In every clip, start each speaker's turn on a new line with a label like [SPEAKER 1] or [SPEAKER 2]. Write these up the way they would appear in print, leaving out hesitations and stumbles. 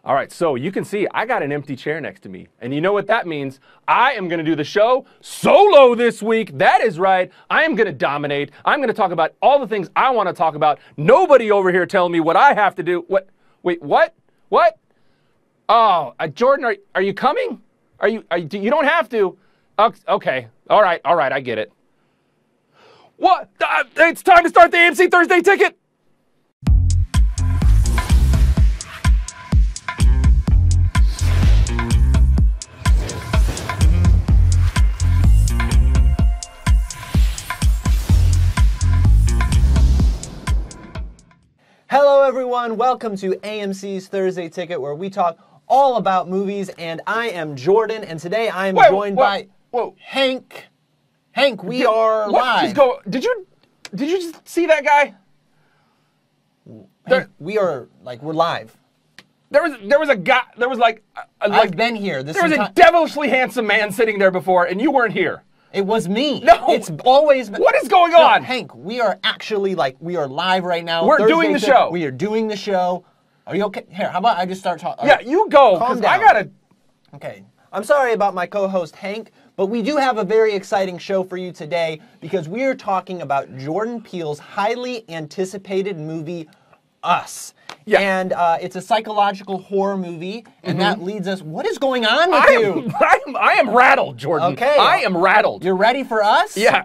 [SPEAKER 1] All right, so you can see I got an empty chair next to me. And you know what that means? I am going to do the show solo this week. That is right. I am going to dominate. I'm going to talk about all the things I want to talk about. Nobody over here telling me what I have to do. What? Wait, what? What? Oh, Jordan, are you coming? You don't have to. Okay. All right, I get it. What? It's time to start the AMC Thursday Ticket.
[SPEAKER 2] Hello everyone, welcome to AMC's Thursday Ticket, where we talk all about movies, and I am Jordan, and today I am joined by Hank. Hank, we are live.
[SPEAKER 1] Did you just see that guy?
[SPEAKER 2] Hank, we're live.
[SPEAKER 1] There was a guy,
[SPEAKER 2] I've been here.
[SPEAKER 1] There was a devilishly handsome man sitting there before, and you weren't here.
[SPEAKER 2] It was me.
[SPEAKER 1] No.
[SPEAKER 2] It's always been.
[SPEAKER 1] What is going on?
[SPEAKER 2] Hank, we are actually, we are live right now.
[SPEAKER 1] We're doing the show.
[SPEAKER 2] We are doing the show. Are you okay? Here, how about I just start talking?
[SPEAKER 1] Yeah, you go, because I gotta...
[SPEAKER 2] Okay. I'm sorry about my co-host, Hank, but we do have a very exciting show for you today, because we are talking about Jordan Peele's highly anticipated movie, Us. Yeah. And it's a psychological horror movie, and that leads us... What is going on with you?
[SPEAKER 1] I am rattled, Jordan.
[SPEAKER 2] Okay.
[SPEAKER 1] I am rattled.
[SPEAKER 2] You're ready for Us?
[SPEAKER 1] Yeah.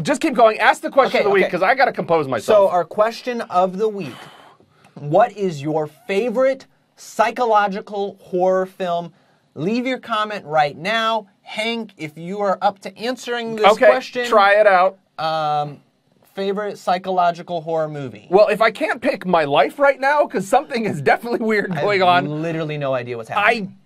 [SPEAKER 1] Just keep going. Ask the question of the week, because I got to compose myself.
[SPEAKER 2] So our question of the week, what is your favorite psychological horror film? Leave your comment right now. Hank, if you are up to answering this question...
[SPEAKER 1] Okay, try it out.
[SPEAKER 2] Favorite psychological horror movie?
[SPEAKER 1] Well, if I can't pick my life right now, because something is definitely weird going on.
[SPEAKER 2] I have literally no idea what's happening.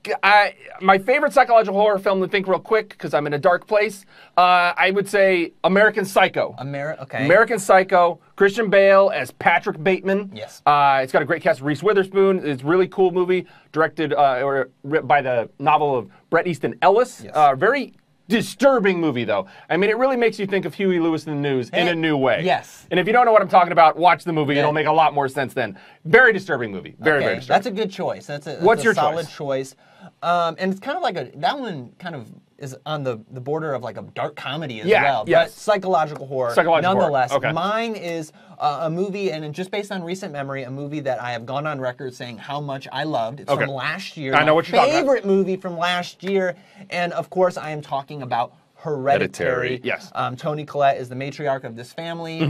[SPEAKER 1] My favorite psychological horror film, to think real quick, because I'm in a dark place, I would say American Psycho. American Psycho, Christian Bale as Patrick Bateman.
[SPEAKER 2] Yes.
[SPEAKER 1] It's got a great cast. Reese Witherspoon. It's a really cool movie, directed by the novel of Bret Easton Ellis. Yes. Very disturbing movie, though. I mean, it really makes you think of Huey Lewis and the News in a new way.
[SPEAKER 2] Yes.
[SPEAKER 1] And if you don't know what I'm talking about, watch the movie. Yeah. It'll make a lot more sense then. Very disturbing movie. Very disturbing.
[SPEAKER 2] That's a good choice. That's a solid choice. And it's kind of like that one kind of is on the border of like a dark comedy as well.
[SPEAKER 1] Yes.
[SPEAKER 2] But psychological horror. Nonetheless, mine is a movie, and just based on recent memory, a movie that I have gone on record saying how much I loved. It's from last year.
[SPEAKER 1] I know what you're talking about.
[SPEAKER 2] Favorite movie from last year. And of course, I am talking about Hereditary.
[SPEAKER 1] Yes.
[SPEAKER 2] Toni Collette is the matriarch of this family,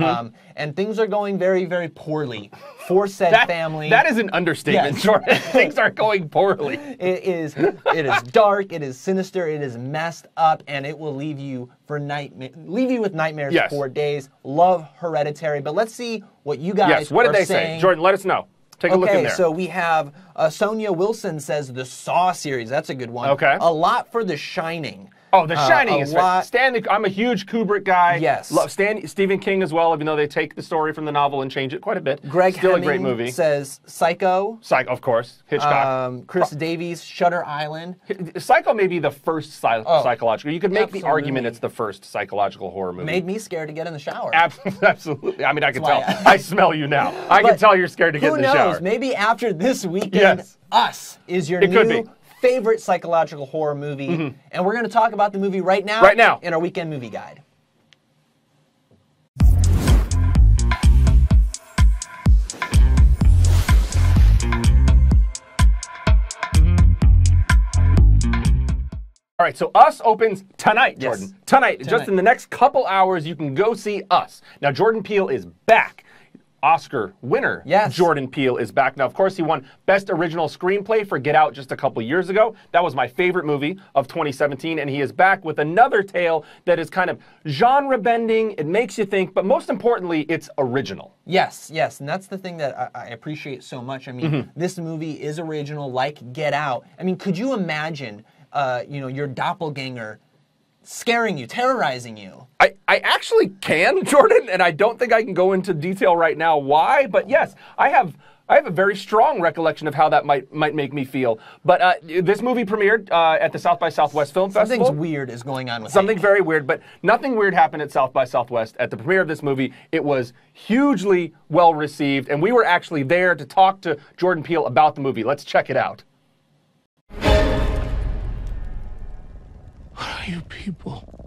[SPEAKER 2] and things are going very, very poorly for said family.
[SPEAKER 1] That is an understatement, Jordan. Things are going poorly.
[SPEAKER 2] It is dark, it is sinister, it is messed up, and it will leave you with nightmares for days. Love Hereditary, but let's see what you guys
[SPEAKER 1] Yes, what did they
[SPEAKER 2] saying.
[SPEAKER 1] say? Jordan, let us know. Take a look in there.
[SPEAKER 2] So we have Sonia Wilson says the Saw series. That's a good one.
[SPEAKER 1] Okay.
[SPEAKER 2] A lot for The Shining.
[SPEAKER 1] Oh, The Shining is fantastic. I'm a huge Kubrick guy.
[SPEAKER 2] Yes.
[SPEAKER 1] Love Stephen King as well, even though they take the story from the novel and change it quite a bit.
[SPEAKER 2] Greg
[SPEAKER 1] Still
[SPEAKER 2] Hemming
[SPEAKER 1] a great movie.
[SPEAKER 2] Says Psycho.
[SPEAKER 1] Psycho, of course. Hitchcock.
[SPEAKER 2] Chris Davies, Shutter Island.
[SPEAKER 1] Psycho may be the first psychological. You could make the argument it's the first psychological horror movie.
[SPEAKER 2] Made me scared to get in the shower.
[SPEAKER 1] Absolutely. I mean, I can tell. I smell you now. I can tell you're scared to get in the shower.
[SPEAKER 2] Who knows? Maybe after this weekend, Us is your new favorite psychological horror movie. And we're going to talk about the movie right now in our weekend movie guide. All
[SPEAKER 1] right, so Us opens tonight, Jordan. Tonight. Just in the next couple hours, you can go see Us. Now, Jordan Peele is back. Oscar winner Jordan Peele is back. Now, of course, he won Best Original Screenplay for Get Out just a couple years ago. That was my favorite movie of 2017, and he is back with another tale that is kind of genre-bending. It makes you think, but most importantly, it's original.
[SPEAKER 2] Yes, and that's the thing that I appreciate so much. I mean, this movie is original, like Get Out. I mean, could you imagine, your doppelganger scaring you, terrorizing you?
[SPEAKER 1] I actually can, Jordan, and I don't think I can go into detail right now why, but yes, I have a very strong recollection of how that might make me feel. But this movie premiered at the South by Southwest Film Festival.
[SPEAKER 2] Something weird is going on with
[SPEAKER 1] Something very weird, but nothing weird happened at South by Southwest. At the premiere of this movie, it was hugely well received, and we were actually there to talk to Jordan Peele about the movie. Let's check it out.
[SPEAKER 3] you people?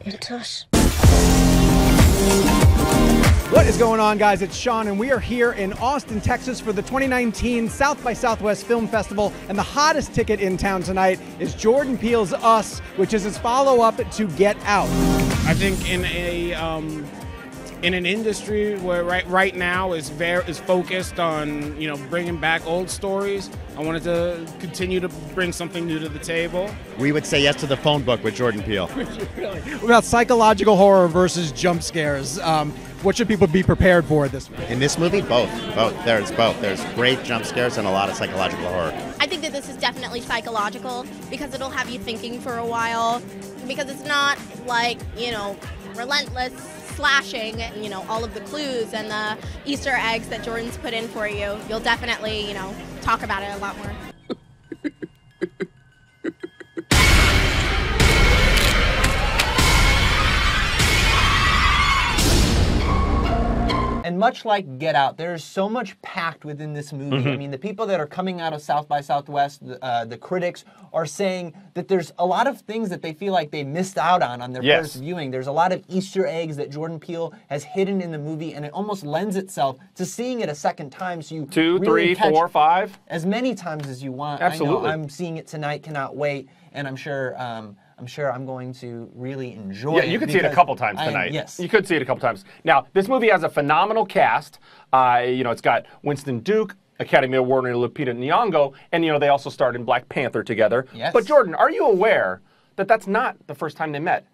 [SPEAKER 4] It's us.
[SPEAKER 5] What is going on, guys? It's Sean, and we are here in Austin, Texas for the 2019 South by Southwest Film Festival, and the hottest ticket in town tonight is Jordan Peele's Us, which is his follow-up to Get Out.
[SPEAKER 3] I think in an industry where right now is focused on bringing back old stories, I wanted to continue to bring something new to the table.
[SPEAKER 6] We would say yes to the phone book with Jordan Peele.
[SPEAKER 5] Really? What about psychological horror versus jump scares? What should people be prepared for this movie?
[SPEAKER 6] In this movie, both. There's both. There's great jump scares and a lot of psychological horror.
[SPEAKER 7] I think that this is definitely psychological because it'll have you thinking for a while, because it's not like, relentless slashing, all of the clues and the Easter eggs that Jordan's put in for you. You'll definitely, talk about it a lot more.
[SPEAKER 2] And much like Get Out, there's so much packed within this movie. I mean, the people that are coming out of South by Southwest, the critics, are saying that there's a lot of things that they feel like they missed out on their first viewing. There's a lot of Easter eggs that Jordan Peele has hidden in the movie, and it almost lends itself to seeing it a second time. So you
[SPEAKER 1] 2,
[SPEAKER 2] really
[SPEAKER 1] 3, 4, 5?
[SPEAKER 2] as many times as you want.
[SPEAKER 1] Absolutely.
[SPEAKER 2] I know I'm seeing it tonight, cannot wait, and I'm sure I'm going to really enjoy it.
[SPEAKER 1] Yeah, you could see it a couple times tonight.
[SPEAKER 2] Yes.
[SPEAKER 1] You could see it a couple times. Now, this movie has a phenomenal cast. It's got Winston Duke, Academy Award winner Lupita Nyong'o, and, they also starred in Black Panther together.
[SPEAKER 2] Yes.
[SPEAKER 1] But, Jordan, are you aware that that's not the first time they met?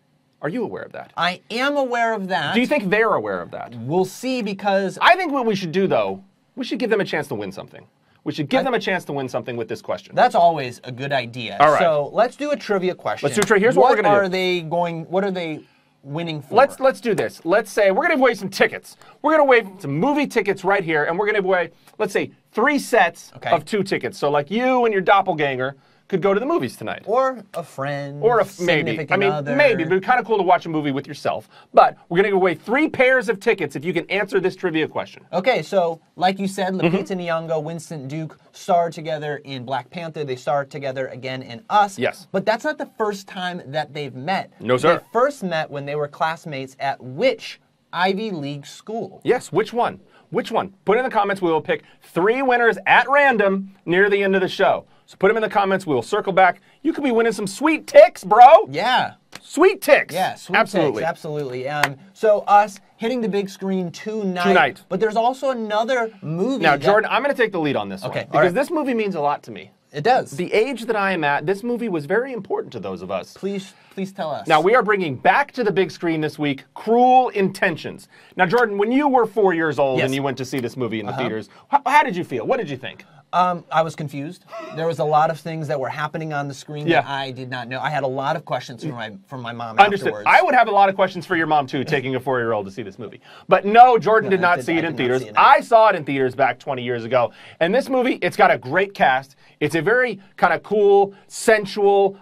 [SPEAKER 1] Are you aware of that?
[SPEAKER 2] I am aware of that.
[SPEAKER 1] Do you think they're aware of that?
[SPEAKER 2] We'll see, because
[SPEAKER 1] I think what we should do, though, we should give them a chance to win something. We should give them a chance to win something with this question.
[SPEAKER 2] that's always a good idea.
[SPEAKER 1] All right.
[SPEAKER 2] So let's do a trivia question.
[SPEAKER 1] Let's do trivia. Here's what we're gonna do.
[SPEAKER 2] What are they winning for?
[SPEAKER 1] Let's do this. Let's say we're gonna give away some tickets. We're gonna give away some movie tickets right here, and we're gonna give away, let's say, 3 sets of 2 tickets. So like you and your doppelganger could go to the movies tonight.
[SPEAKER 2] Or a friend.
[SPEAKER 1] Or maybe. I mean,
[SPEAKER 2] other.
[SPEAKER 1] maybe. It'd be kind of cool to watch a movie with yourself. But we're going to give away 3 pairs of tickets if you can answer this trivia question.
[SPEAKER 2] Okay, so like you said, Lupita Nyong'o, Winston Duke starred together in Black Panther. They starred together again in Us.
[SPEAKER 1] Yes.
[SPEAKER 2] But that's not the first time that they've met.
[SPEAKER 1] No, sir.
[SPEAKER 2] They first met when they were classmates at which Ivy League school?
[SPEAKER 1] Yes, which one? Which one? Put in the comments. We will pick 3 winners at random near the end of the show. So put them in the comments. We will circle back. You could be winning some sweet ticks, bro.
[SPEAKER 2] Yeah.
[SPEAKER 1] Sweet ticks.
[SPEAKER 2] Yeah, sweet
[SPEAKER 1] Absolutely.
[SPEAKER 2] ticks, absolutely. So Us hitting the big screen tonight. But there's also another movie.
[SPEAKER 1] Now, Jordan, I'm going to take the lead on this one.
[SPEAKER 2] Okay,
[SPEAKER 1] Because this movie means a lot to me.
[SPEAKER 2] It does.
[SPEAKER 1] The age that I am at, this movie was very important to those of us.
[SPEAKER 2] Please tell us.
[SPEAKER 1] Now, we are bringing back to the big screen this week Cruel Intentions. Now, Jordan, when you were 4 years old and you went to see this movie in the theaters, how did you feel? What did you think?
[SPEAKER 2] I was confused. There was a lot of things that were happening on the screen that I did not know. I had a lot of questions from my mom
[SPEAKER 1] Understood.
[SPEAKER 2] afterwards.
[SPEAKER 1] I would have a lot of questions for your mom, too, taking a 4-year-old to see this movie. But no, Jordan did not see it in theaters. I saw it in theaters back 20 years ago. And this movie, it's got a great cast. It's a very kind of cool, sensual,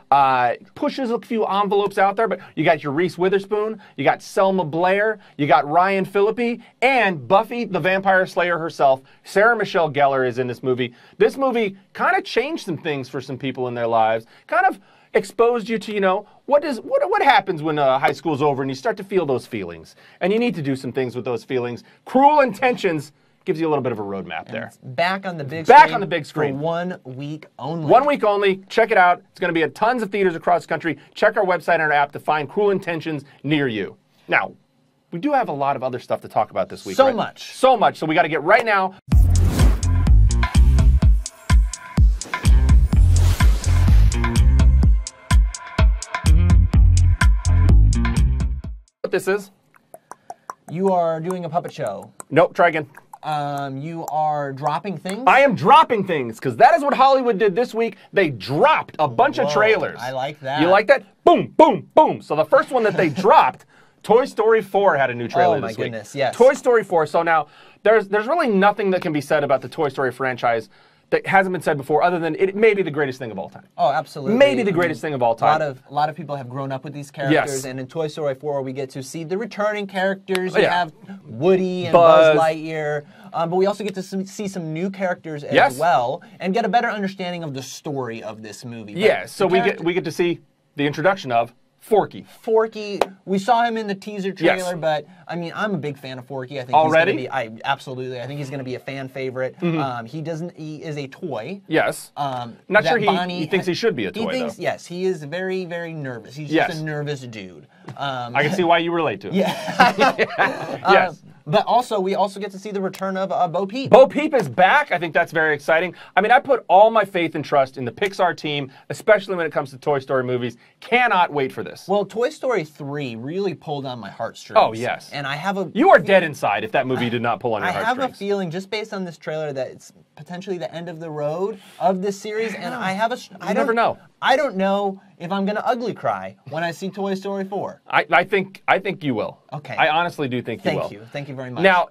[SPEAKER 1] pushes a few envelopes out there. But you got your Reese Witherspoon, you got Selma Blair, you got Ryan Phillippe, and Buffy the Vampire Slayer herself, Sarah Michelle Gellar, is in this movie. This movie kind of changed some things for some people in their lives, kind of exposed you to, what happens when high school's over and you start to feel those feelings. And you need to do some things with those feelings. Cruel Intentions gives you a little bit of a roadmap there.
[SPEAKER 2] Back on the big
[SPEAKER 1] screen.
[SPEAKER 2] Back
[SPEAKER 1] on the big screen.
[SPEAKER 2] For 1 week only.
[SPEAKER 1] 1 week only. Check it out. It's going to be at tons of theaters across the country. Check our website and our app to find Cruel Intentions near you. Now, we do have a lot of other stuff to talk about this week.
[SPEAKER 2] So much.
[SPEAKER 1] So much. So we got to get right now. What this is?
[SPEAKER 2] You are doing a puppet show.
[SPEAKER 1] Nope, try again.
[SPEAKER 2] You are dropping things?
[SPEAKER 1] I am dropping things, because that is what Hollywood did this week. They dropped a bunch of trailers.
[SPEAKER 2] I like that.
[SPEAKER 1] You like that? Boom, boom, boom. So the first one that they dropped, Toy Story 4 had a new trailer this week.
[SPEAKER 2] Oh my goodness, yes.
[SPEAKER 1] Toy Story 4. So now, there's really nothing that can be said about the Toy Story franchise that hasn't been said before, other than it may be the greatest thing of all time.
[SPEAKER 2] Oh, absolutely.
[SPEAKER 1] Maybe the greatest thing of all time.
[SPEAKER 2] A lot of people have grown up with these characters,
[SPEAKER 1] Yes.
[SPEAKER 2] and in Toy Story 4, we get to see the returning characters.
[SPEAKER 1] Oh,
[SPEAKER 2] You
[SPEAKER 1] yeah.
[SPEAKER 2] have Woody and
[SPEAKER 1] Buzz.
[SPEAKER 2] Buzz Lightyear, but we also get to see some new characters as
[SPEAKER 1] Yes.
[SPEAKER 2] well, and get a better understanding of the story of this movie. But
[SPEAKER 1] Yeah, so
[SPEAKER 2] the
[SPEAKER 1] we get to see the introduction of Forky.
[SPEAKER 2] Forky, we saw him in the teaser trailer,
[SPEAKER 1] Yes.
[SPEAKER 2] but I mean, I'm a big fan of Forky. I think
[SPEAKER 1] Already?
[SPEAKER 2] he's going to be. Absolutely, I think he's going to be a fan favorite. He is a toy.
[SPEAKER 1] Yes. Not
[SPEAKER 2] that
[SPEAKER 1] sure
[SPEAKER 2] Bonnie
[SPEAKER 1] he thinks he should be a toy,
[SPEAKER 2] He thinks,
[SPEAKER 1] though.
[SPEAKER 2] yes, he is very, very nervous. He's
[SPEAKER 1] Yes.
[SPEAKER 2] just a nervous dude.
[SPEAKER 1] I can see why you relate to him.
[SPEAKER 2] Yeah.
[SPEAKER 1] Yes.
[SPEAKER 2] But also, we also get to see the return of Bo Peep.
[SPEAKER 1] Bo Peep is back. I think that's very exciting. I mean, I put all my faith and trust in the Pixar team, especially when it comes to Toy Story movies. Cannot wait for this.
[SPEAKER 2] Well, Toy Story 3 really pulled on my heartstrings.
[SPEAKER 1] Oh, yes.
[SPEAKER 2] And I have a...
[SPEAKER 1] You are dead inside if that movie did not pull on your
[SPEAKER 2] I have
[SPEAKER 1] heartstrings.
[SPEAKER 2] a feeling, just based on this trailer, that it's potentially the end of the road of this series, and I have a...
[SPEAKER 1] You never know.
[SPEAKER 2] I don't know if I'm going to ugly cry when I see Toy Story 4.
[SPEAKER 1] I think you will.
[SPEAKER 2] Okay.
[SPEAKER 1] I honestly do think you will.
[SPEAKER 2] Thank you. Thank you very much.
[SPEAKER 1] Now,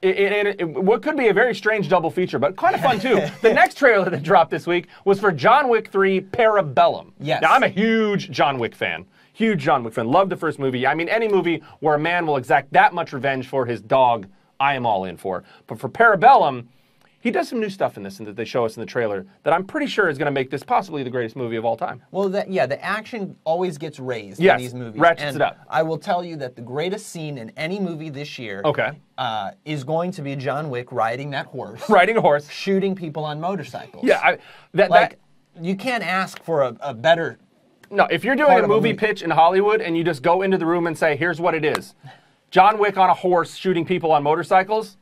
[SPEAKER 1] what could be a very strange double feature, but kind of fun too. The next trailer that dropped this week was for John Wick 3 Parabellum.
[SPEAKER 2] Yes.
[SPEAKER 1] Now, I'm a huge John Wick fan. Huge John Wick fan. Love the first movie. I mean, any movie where a man will exact that much revenge for his dog, I am all in for. But for Parabellum, he does some new stuff in this and that they show us in the trailer that I'm pretty sure is going to make this possibly the greatest movie of all time.
[SPEAKER 2] Well, the action always gets raised
[SPEAKER 1] Yes,
[SPEAKER 2] in these movies.
[SPEAKER 1] ratchets
[SPEAKER 2] and
[SPEAKER 1] it up.
[SPEAKER 2] I will tell you that the greatest scene in any movie this year is going to be John Wick riding that horse,
[SPEAKER 1] Riding a horse.
[SPEAKER 2] shooting people on motorcycles.
[SPEAKER 1] Yeah,
[SPEAKER 2] You can't ask for a better...
[SPEAKER 1] No, if you're doing
[SPEAKER 2] part
[SPEAKER 1] a
[SPEAKER 2] of a
[SPEAKER 1] movie
[SPEAKER 2] movie.
[SPEAKER 1] pitch in Hollywood and you just go into the room and say, here's what it is. John Wick on a horse shooting people on motorcycles,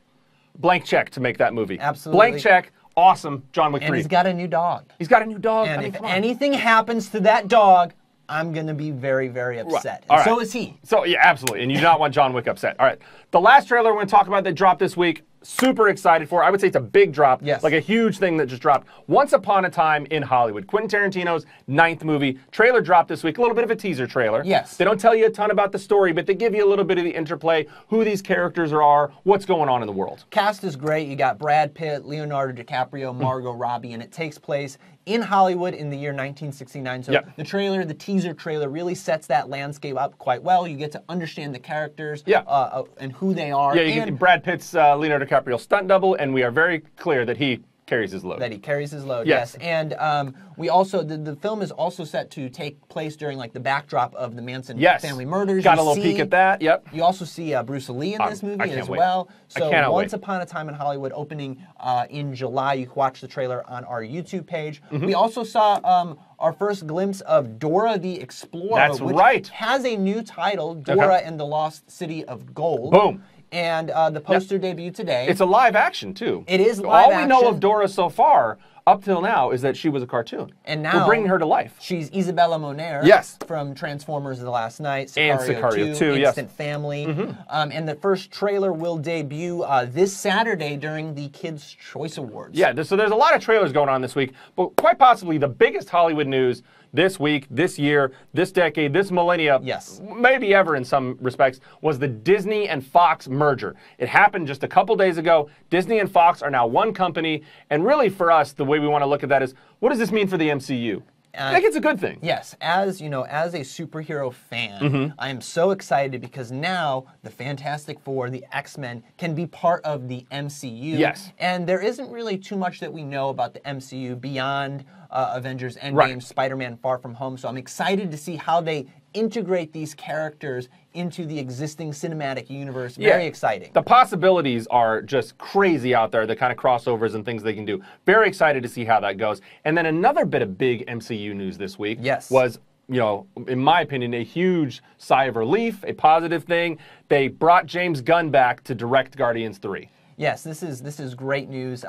[SPEAKER 1] blank check to make that movie.
[SPEAKER 2] Absolutely.
[SPEAKER 1] Blank check, awesome, John Wick 3.
[SPEAKER 2] And he's got a new dog.
[SPEAKER 1] He's got a new dog.
[SPEAKER 2] And
[SPEAKER 1] I mean,
[SPEAKER 2] if
[SPEAKER 1] come on.
[SPEAKER 2] anything happens to that dog, I'm going to be very, very upset.
[SPEAKER 1] All
[SPEAKER 2] And so
[SPEAKER 1] right.
[SPEAKER 2] is he.
[SPEAKER 1] So, yeah, absolutely. And you do not want John Wick upset. All right. The last trailer we're going to talk about that dropped this week, super excited for. I would say it's a big drop.
[SPEAKER 2] Yes.
[SPEAKER 1] Like a huge thing that just dropped. Once Upon a Time in Hollywood. Quentin Tarantino's 9th movie. Trailer dropped this week. A little bit of a teaser trailer.
[SPEAKER 2] Yes.
[SPEAKER 1] They don't tell you a ton about the story, but they give you a little bit of the interplay, who these characters are, what's going on in the world.
[SPEAKER 2] Cast is great. You got Brad Pitt, Leonardo DiCaprio, Margot Robbie, and it takes place in Hollywood in the year 1969. So
[SPEAKER 1] Yep.
[SPEAKER 2] the teaser trailer really sets that landscape up quite well. You get to understand the characters and who they are.
[SPEAKER 1] Yeah, you get Brad Pitt's Leonardo DiCaprio stunt double, and we are very clear that he carries his load.
[SPEAKER 2] That he carries his load,
[SPEAKER 1] Yes.
[SPEAKER 2] yes. And we also, the film is also set to take place during like the backdrop of the Manson
[SPEAKER 1] Yes.
[SPEAKER 2] family murders.
[SPEAKER 1] Got
[SPEAKER 2] You
[SPEAKER 1] a little
[SPEAKER 2] see-
[SPEAKER 1] peek at that, yep.
[SPEAKER 2] You also see Bruce Lee in this
[SPEAKER 1] I
[SPEAKER 2] movie
[SPEAKER 1] can't
[SPEAKER 2] as
[SPEAKER 1] wait.
[SPEAKER 2] well.
[SPEAKER 1] I
[SPEAKER 2] So
[SPEAKER 1] cannot
[SPEAKER 2] Once
[SPEAKER 1] wait.
[SPEAKER 2] Upon a Time in Hollywood opening in July. You can watch the trailer on our YouTube page.
[SPEAKER 1] Mm-hmm.
[SPEAKER 2] We also saw our first glimpse of Dora the Explorer,
[SPEAKER 1] That's
[SPEAKER 2] which
[SPEAKER 1] right.
[SPEAKER 2] has a new title, Dora and the Lost City of Gold.
[SPEAKER 1] Boom.
[SPEAKER 2] And the poster debuted today.
[SPEAKER 1] It's a live action, too.
[SPEAKER 2] It is live
[SPEAKER 1] All we know
[SPEAKER 2] action.
[SPEAKER 1] of Dora so far, up till now, is that she was a cartoon.
[SPEAKER 2] And now
[SPEAKER 1] we're bringing her to life.
[SPEAKER 2] She's Isabella Moner
[SPEAKER 1] Yes.
[SPEAKER 2] from Transformers The Last Night,
[SPEAKER 1] And
[SPEAKER 2] Sicario
[SPEAKER 1] Sicario
[SPEAKER 2] 2,
[SPEAKER 1] 2, yes.
[SPEAKER 2] Instant Family. And the first trailer will debut this Saturday during the Kids' Choice Awards.
[SPEAKER 1] Yeah, so there's a lot of trailers going on this week, but quite possibly the biggest Hollywood news this week, this year, this decade, this millennia,
[SPEAKER 2] Yes.
[SPEAKER 1] maybe ever in some respects, was the Disney and Fox merger. It happened just a couple days ago. Disney and Fox are now one company, and really for us, the way we want to look at that is, what does this mean for the MCU? I think it's a good thing.
[SPEAKER 2] Yes, as you know, as a superhero fan, I am so excited because now the Fantastic Four, the X-Men, can be part of the MCU.
[SPEAKER 1] Yes.
[SPEAKER 2] And there isn't really too much that we know about the MCU beyond Avengers Endgame,
[SPEAKER 1] Right.
[SPEAKER 2] Spider-Man Far From Home. So I'm excited to see how they integrate these characters into the existing cinematic universe. Very exciting.
[SPEAKER 1] The possibilities are just crazy out there, the kind of crossovers and things they can do. Very excited to see how that goes. And then another bit of big MCU news this week was, you know, in my opinion, a huge sigh of relief, a positive thing. They brought James Gunn back to direct Guardians 3.
[SPEAKER 2] Yes, this is great news.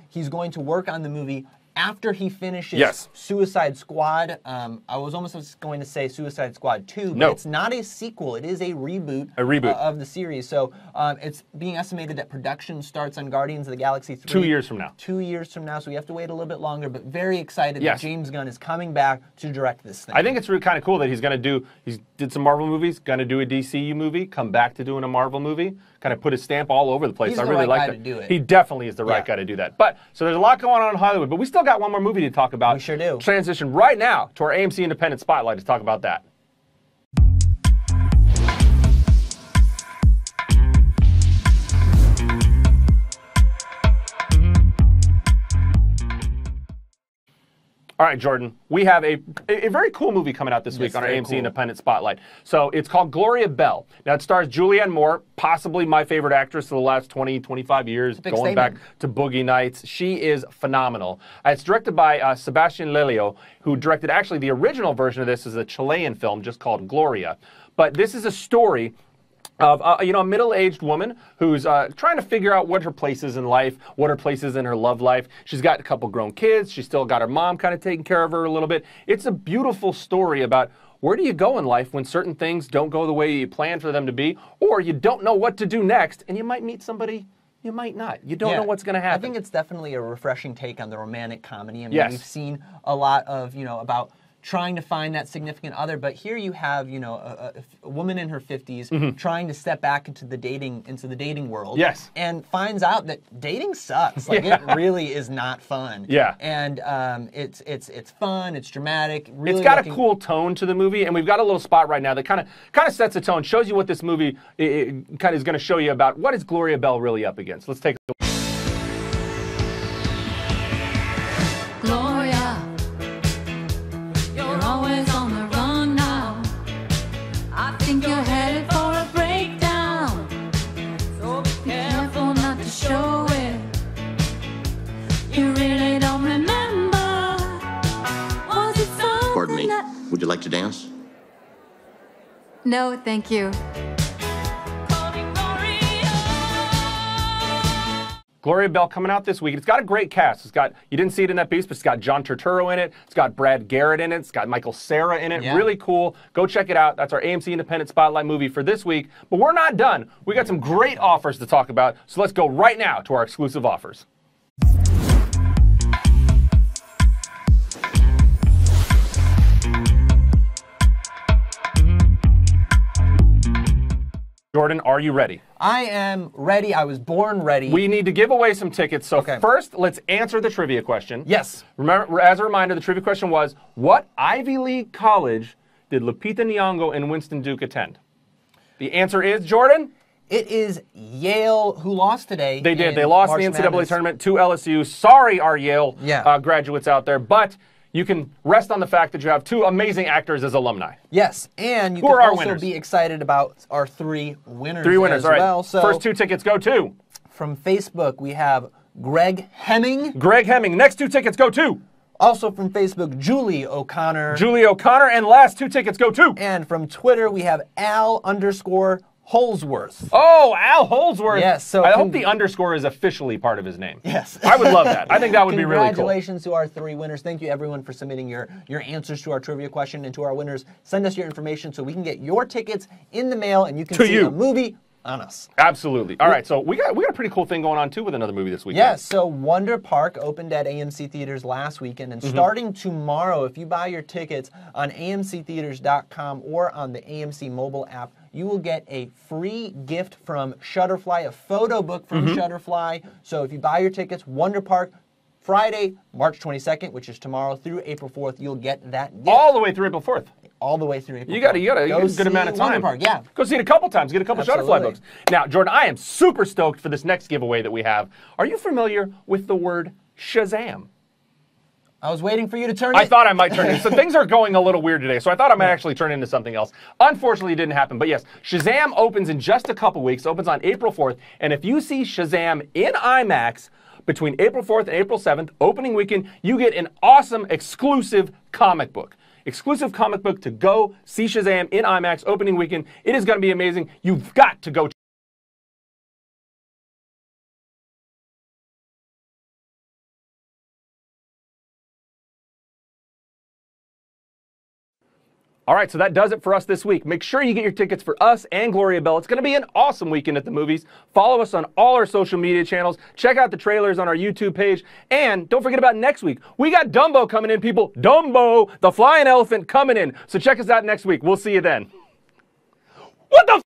[SPEAKER 2] He's going to work on the movie after he finishes Suicide Squad. I was almost going to say Suicide Squad 2, but it's not a sequel. It is a reboot, of the series. So it's being estimated that production starts on Guardians of the Galaxy 3.
[SPEAKER 1] 2 years from now.
[SPEAKER 2] 2 years from now, so we have to wait a little bit longer, but very excited that James Gunn is coming back to direct this thing.
[SPEAKER 1] I think it's really kind of cool that he did some Marvel movies, going to do a DCU movie, come back to doing a Marvel movie. kind of put his stamp all over the place.
[SPEAKER 2] He's
[SPEAKER 1] I
[SPEAKER 2] the
[SPEAKER 1] really
[SPEAKER 2] right
[SPEAKER 1] like
[SPEAKER 2] guy
[SPEAKER 1] that.
[SPEAKER 2] to do it.
[SPEAKER 1] He definitely is the right guy to do that. But so there's a lot going on in Hollywood, but we still got one more movie to talk about.
[SPEAKER 2] We sure do.
[SPEAKER 1] Transition right now to our AMC Independent Spotlight to talk about that. All right, Jordan, we have a very cool movie coming out this week on our AMC Independent Spotlight. So it's called GLORIA BELL. Now, it stars Julianne Moore, possibly my favorite actress of the last 20, 25 years, going back to Boogie Nights. She is phenomenal. It's directed by Sebastian Lelio, who directed actually the original version of this is a Chilean film just called Gloria. But this is a story of a middle-aged woman who's trying to figure out what her place is in life, what her place is in her love life. She's got a couple grown kids. She's still got her mom kind of taking care of her a little bit. It's a beautiful story about where do you go in life when certain things don't go the way you planned for them to be, or you don't know what to do next, and you might meet somebody you might not. You don't know what's going to happen.
[SPEAKER 2] I think it's definitely a refreshing take on the romantic comedy. I mean, we've seen a lot of, about trying to find that significant other, but here you have, a woman in her 50s trying to step back into the dating world.
[SPEAKER 1] Yes.
[SPEAKER 2] And finds out that dating sucks. Like it really is not fun.
[SPEAKER 1] Yeah.
[SPEAKER 2] And it's fun. It's dramatic. Really,
[SPEAKER 1] it's got a cool tone to the movie, and we've got a little spot right now that kind of sets a tone, shows you what this movie kind of is going to show you about what is Gloria Bell really up against. Let's take a look.
[SPEAKER 4] Gloria, you're always on the run now. I think you're headed for a breakdown. So be careful not to show it. You really don't remember. Was it something?
[SPEAKER 8] Pardon me. Would you like to dance?
[SPEAKER 4] No, thank you.
[SPEAKER 1] Gloria Bell coming out this week. It's got a great cast. It's got, you didn't see it in that piece, but it's got John Turturro in it. It's got Brad Garrett in it. It's got Michael Cera in it.
[SPEAKER 2] Yeah.
[SPEAKER 1] Really cool. Go check it out. That's our AMC Independent Spotlight movie for this week. But we're not done. We got some great offers to talk about. So let's go right now to our exclusive offers. Jordan, are you ready?
[SPEAKER 2] I am ready. I was born ready.
[SPEAKER 1] We need to give away some tickets. So first, let's answer the trivia question.
[SPEAKER 2] Yes.
[SPEAKER 1] Remember, as a reminder, the trivia question was, what Ivy League college did Lupita Nyong'o and Winston Duke attend? The answer is, Jordan?
[SPEAKER 2] It is Yale, who lost today.
[SPEAKER 1] They did. They lost
[SPEAKER 2] March
[SPEAKER 1] the NCAA
[SPEAKER 2] Madness.
[SPEAKER 1] tournament to LSU. Sorry, our Yale
[SPEAKER 2] Yeah.
[SPEAKER 1] Graduates out there, but you can rest on the fact that you have two amazing actors as alumni.
[SPEAKER 2] Yes, and you
[SPEAKER 1] Who
[SPEAKER 2] can
[SPEAKER 1] are our
[SPEAKER 2] also
[SPEAKER 1] winners?
[SPEAKER 2] be excited about our three winners.
[SPEAKER 1] Three winners,
[SPEAKER 2] as
[SPEAKER 1] all right.
[SPEAKER 2] well. So
[SPEAKER 1] First two tickets go to
[SPEAKER 2] from Facebook, we have Greg Hemming.
[SPEAKER 1] Greg Hemming. Next two tickets go to
[SPEAKER 2] Also from Facebook, Julie O'Connor.
[SPEAKER 1] Julie O'Connor. And last two tickets go to
[SPEAKER 2] And from Twitter, we have Al_Holsworth.
[SPEAKER 1] Oh, Al Holsworth.
[SPEAKER 2] Yes, so
[SPEAKER 1] I hope the underscore is officially part of his name.
[SPEAKER 2] Yes.
[SPEAKER 1] I would love that. I think that would be really cool.
[SPEAKER 2] Congratulations to our three winners. Thank you, everyone, for submitting your answers to our trivia question. And to our winners, send us your information so we can get your tickets in the mail and you can see a movie on us.
[SPEAKER 1] Absolutely. All right, so we got a pretty cool thing going on, too, with another movie this weekend.
[SPEAKER 2] Yes, so Wonder Park opened at AMC Theaters last weekend, and starting tomorrow, if you buy your tickets on amctheaters.com or on the AMC mobile app, you will get a free gift from Shutterfly, a photo book from Shutterfly. So if you buy your tickets, Wonder Park, Friday, March 22nd, which is tomorrow, through April 4th, you'll get that gift.
[SPEAKER 1] All the way through April 4th.
[SPEAKER 2] All the way through April 4th.
[SPEAKER 1] You got a good amount of time.
[SPEAKER 2] Wonder Park, yeah.
[SPEAKER 1] Go see it a couple times. Get a couple Shutterfly books. Now, Jordan, I am super stoked for this next giveaway that we have. Are you familiar with the word Shazam?
[SPEAKER 2] I was waiting for you to turn it.
[SPEAKER 1] I thought I might turn it. So things are going a little weird today, so I thought I might actually turn it into something else. Unfortunately, it didn't happen. But yes, Shazam opens in just a couple weeks. Opens on April 4th. And if you see Shazam in IMAX between April 4th and April 7th, opening weekend, you get an awesome exclusive comic book. Exclusive comic book to go see Shazam in IMAX opening weekend. It is going to be amazing. You've got to go. All right, so that does it for us this week. Make sure you get your tickets for us and Gloria Bell. It's going to be an awesome weekend at the movies. Follow us on all our social media channels. Check out the trailers on our YouTube page. And don't forget about next week. We got Dumbo coming in, people. Dumbo, the flying elephant, coming in. So check us out next week. We'll see you then. What the